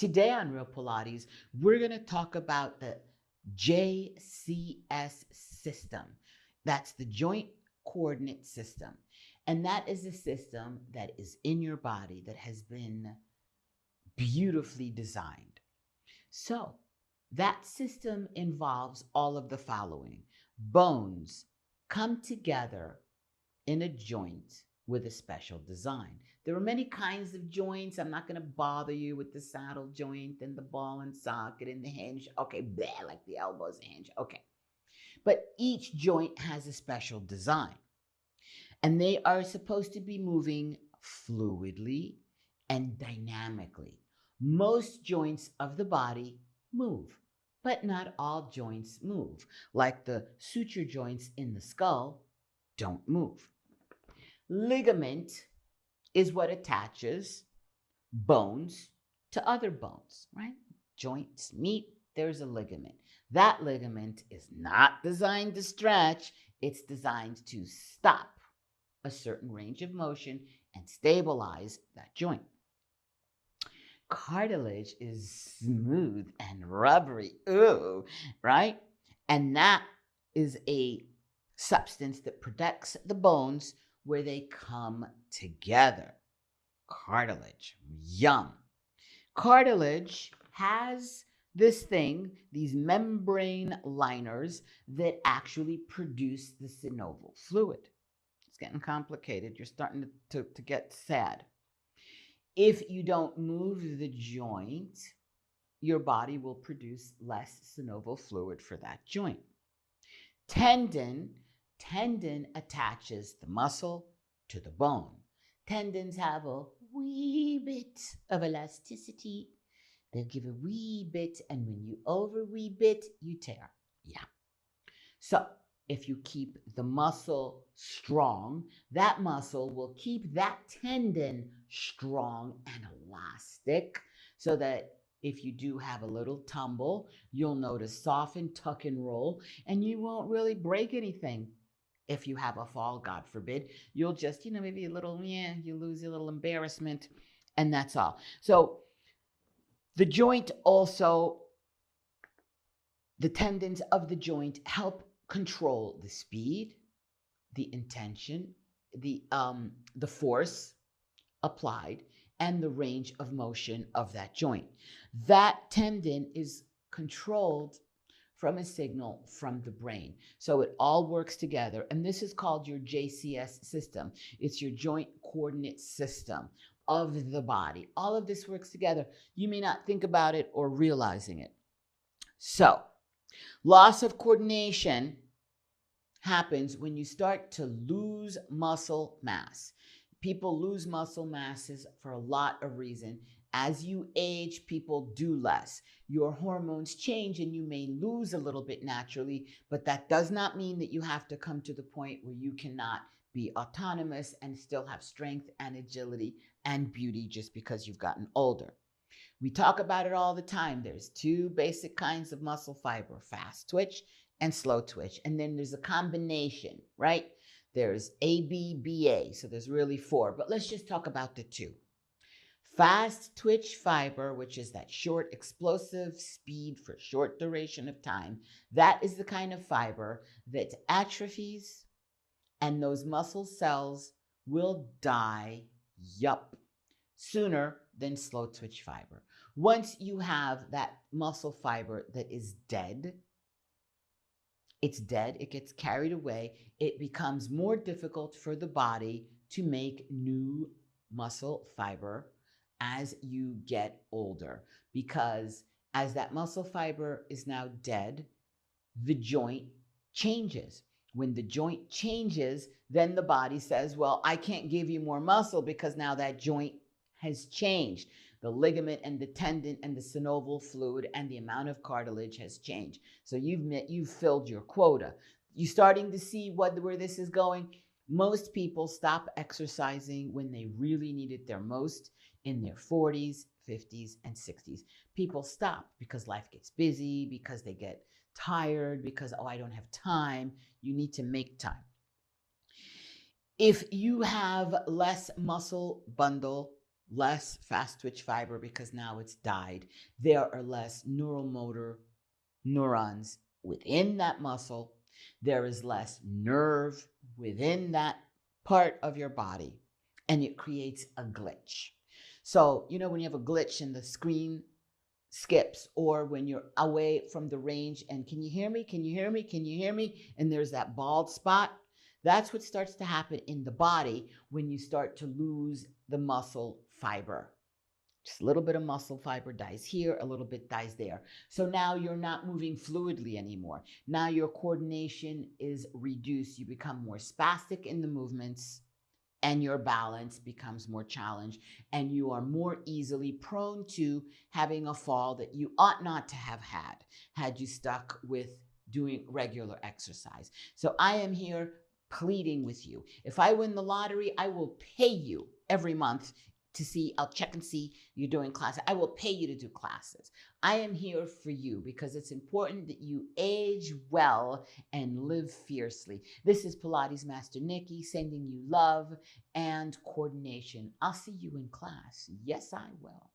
Today on Real Pilates, we're going to talk about the JCS system. That's the joint coordinate system. And that is a system that is in your body that has been beautifully designed. So, that system involves all of the following: bones come together in a joint with a special design. There are many kinds of joints. I'm not going to bother you with the saddle joint and the ball and socket and the hinge. Okay, bleh, like the elbows hinge. Okay. But each joint has a special design. And they are supposed to be moving fluidly and dynamically. Most joints of the body move, but not all joints move. Like the suture joints in the skull don't move. Ligament is what attaches bones to other bones, right? Joints meet, there's a ligament. That ligament is not designed to stretch, it's designed to stop a certain range of motion and stabilize that joint. Cartilage is smooth and rubbery, ooh, right? And that is a substance that protects the bones where they come together. Cartilage, yum. Cartilage has this thing, these membrane liners that actually produce the synovial fluid. It's getting complicated. You're starting to get sad. If you don't move the joint, your body will produce less synovial fluid for that joint. Tendon attaches the muscle to the bone. Tendons have a wee bit of elasticity. They'll give a wee bit, and when you over wee bit, you tear. Yeah. So if you keep the muscle strong, that muscle will keep that tendon strong and elastic, so that if you do have a little tumble, you'll notice soften, tuck, and roll, and you won't really break anything. If you have a fall, God forbid, you'll just, maybe a little, you lose a little embarrassment, and that's all. So the joint also, the tendons of the joint help control the speed, the intention, the force applied, and the range of motion of that joint. That tendon is controlled from a signal from the brain. So it all works together. And this is called your JCS system. It's your joint coordinate system of the body. All of this works together. You may not think about it or realizing it. So, loss of coordination happens when you start to lose muscle mass. People lose muscle masses for a lot of reasons. As you age, people do less. Your hormones change and you may lose a little bit naturally, but that does not mean that you have to come to the point where you cannot be autonomous and still have strength and agility and beauty just because you've gotten older. We talk about it all the time. There's two basic kinds of muscle fiber: fast twitch and slow twitch. And then there's a combination, right? There's ABBA, so there's really four, but let's just talk about the two. Fast twitch fiber, which is that short explosive speed for short duration of time, that is the kind of fiber that atrophies and those muscle cells will die, sooner than slow twitch fiber. Once you have that muscle fiber that is dead, it's dead, it gets carried away, it becomes more difficult for the body to make new muscle fiber as you get older, because as that muscle fiber is now dead, the joint changes. When the joint changes, then the body says, well, I can't give you more muscle because now that joint has changed. The ligament and the tendon and the synovial fluid and the amount of cartilage has changed. So you've filled your quota. You starting to see where this is going? Most people stop exercising when they really need it their most, in their 40s, 50s, and 60s. People stop because life gets busy, because they get tired, because, I don't have time. You need to make time. If you have less muscle bundle less fast twitch fiber because now it's died. There are less neuromotor neurons within that muscle. There is less nerve within that part of your body, and it creates a glitch. So, you know, when you have a glitch and the screen skips, or when you're away from the range and can you hear me? Can you hear me? Can you hear me? And there's that bald spot. That's what starts to happen in the body when you start to lose the muscle fiber. Just a little bit of muscle fiber dies here, a little bit dies there. So now you're not moving fluidly anymore. Now your coordination is reduced. You become more spastic in the movements, and your balance becomes more challenged, and you are more easily prone to having a fall that you ought not to have had you stuck with doing regular exercise. So I am here pleading with you. If I win the lottery, I will pay you every month to see, I'll check and see you're doing classes. I will pay you to do classes. I am here for you because it's important that you age well and live fiercely. This is Pilates Master Nikki sending you love and coordination. I'll see you in class. Yes, I will.